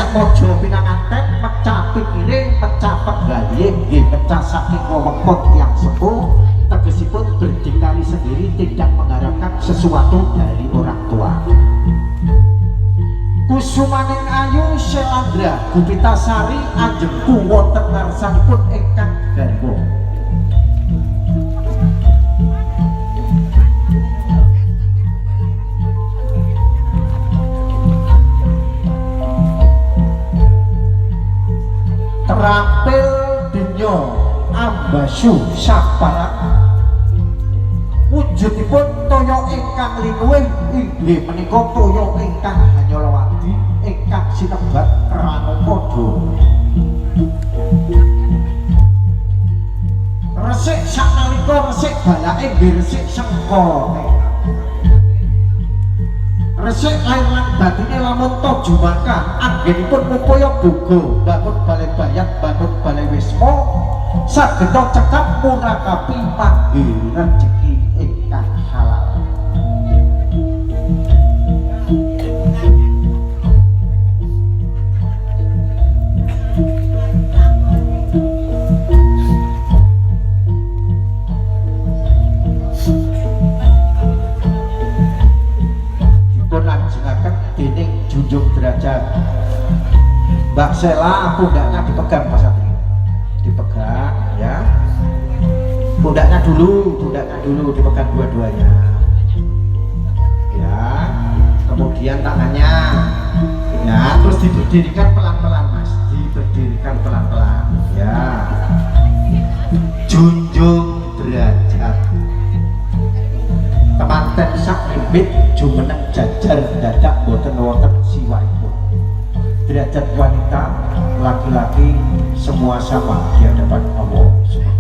siap mojo pinanganten pecah pikire pecah pegalihe nggih pecah saking wewengkon yang sepuh tegesipun berdikari sendiri tidak mengharapkan sesuatu dari orang tua. Kusumaning ayu Shelandra Gupitasari ajengku wonten ngarsanipun ingkang garwa. Terampil dinyo ambasu saparat wujudipun toyo ingkang linuwih inggih menika toyo ingkang hanyalawati ingkang sinebat Ranapada. Resik saknalika resik balake nggih resik sengkone. Resik lair lan batine lamun tojo maka anggenipun mupaya boga bangun balai bayat bangun balai wisma sageta cekap murakapi panggih rejeki ingkang halal. Dening junjung derajat Mbak Sela, pundaknya dipegang Mas Satri, dipegang ya, pundaknya dulu dipegang dua-duanya ya, kemudian tangannya ya, terus diberdirikan pelan-pelan Mas, diberdirikan pelan-pelan ya, junjung derajat temanten sak mimit jumeneng jajar dadak boten wonten siwaipun. Derajat wanita laki-laki semua sama di hadapan Allah Subhanahu